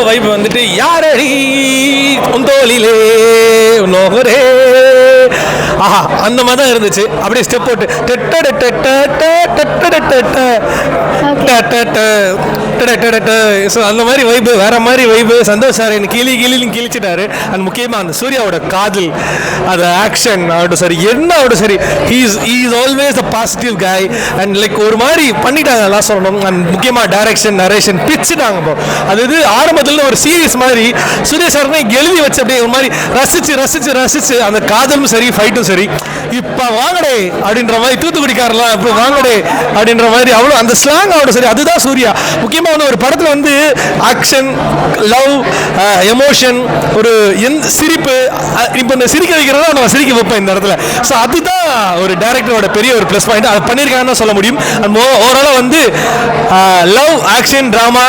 Vibe வந்துட்டு யாரடி உந்தோலிலே நோகரே ஆஹா அந்த மாதிரி தான் இருந்துச்சு. அப்படியே ஸ்டெப் போட்டு ஸோ அந்த மாதிரி வைப்பு வேற மாதிரி வைப்பு. சந்தோஷ் சார் எனக்கு கிளின்னு கிழிச்சிட்டாரு. அண்ட் முக்கியமாக அந்த சூர்யாவோட காதல், அது ஆக்ஷன் ஆகட்டும் சரி, என்ன ஆகட்டும் சரி, இஸ் ஆல்வேஸ் அ பாசிட்டிவ் காய். அண்ட் லைக் ஒரு மாதிரி பண்ணிட்டாங்க எல்லாம் சொல்லணும். அண்ட் முக்கியமாக டைரக்ஷன் நரேஷன் பிச்சுட்டாங்க. இப்போ அது இது ஆரம்பத்தில் ஒரு சீரியஸ் மாதிரி சூர்யா சார்னே எழுதி வச்சு அப்படியே ஒரு மாதிரி ரசிச்சு அந்த காதலும் சரி ஃபைட்டும் சரி, இப்போ வாங்கடே அப்படின்ற மாதிரி தூத்துக்குடிக்காரலாம் இப்போ வாங்கடே அப்படின்ற மாதிரி அவ்வளோ அந்த ஸ்லாங் ஆகட்டும் சரி, அதுதான் சூர்யா. முக்கியமாக வந்து ஒரு படத்தில் வந்து ஆக்ஷன், லவ், எமோஷன், ஒரு சிரிப்பு, இப்போ இந்த சிரிக்க வைக்கிறதா நம்ம சிரிக்க வைப்போம் இந்த இடத்துல. ஸோ அதுதான் ஒரு டைரக்டரோட பெரிய ஒரு ப்ளஸ் பாயிண்ட். அதை பண்ணியிருக்காங்கன்னு சொல்ல முடியும். அண்ட் ஓவராலாக வந்து லவ், ஆக்ஷன், ட்ராமா,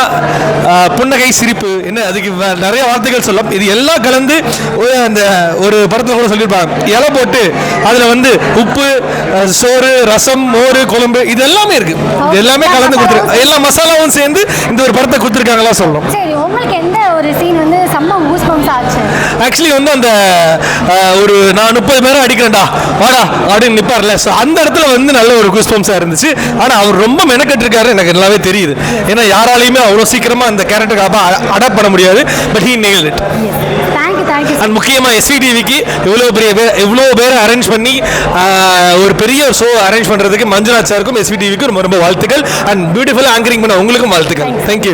புன்னகை, சிரிப்பு, என்ன அதுக்கு நிறைய வார்த்தைகள் சொல்லலாம். இது எல்லாம் கலந்து அந்த ஒரு படத்தில் கூட சொல்லியிருப்பாங்க, இலை போட்டு அதில் வந்து உப்பு, சோறு, ரசம், மோர், குழம்பு, இது எல்லாமே இருக்கு. இது எல்லாமே கலந்து கொடுத்துருக்கு. எல்லா மசாலாவும் சேர்ந்து இந்த ஒரு படத்தை கொடுத்துருக்காங்களா சொல்லணும். சரி, உங்களுக்கு எந்த ஒரு சீன் வந்து செம்ம கூஸ்பம்ஸ் ஆச்சு? ஆக்சுவலி வந்து அந்த ஒரு நான் 30 பேரை அடிக்கிறேன்டா வாடா அப்படின்னு நிற்பார்ல, ஸோ அந்த இடத்துல வந்து நல்ல ஒரு கூஸ்பம்ஸாக இருந்துச்சு. ஆனால் அவர் ரொம்ப மெனக்கட்டிருக்காரு, எனக்கு நல்லாவே தெரியுது. ஏன்னா யாராலையுமே அவ்வளோ சீக்கிரமாக அந்த கேரக்டருக்கு அடாப்ட் பண்ண முடியாது. But he nailed it. And முக்கியமாக எஸ்விடிவிக்கு இவ்வளோ பேரை அரேஞ்ச் பண்ணி ஒரு பெரிய ஷோ அரேஞ்ச் பண்ணுறதுக்கு மஞ்சுநாத் சாருக்கும் எஸ்விடிவிக்கும் ரொம்ப ரொம்ப வாழ்த்துக்கள். அண்ட் பியூட்டிஃபுல்லாக ஆங்கரிங் பண்ண உங்களுக்கும் வாழ்த்துக்கள். தேங்க்யூ.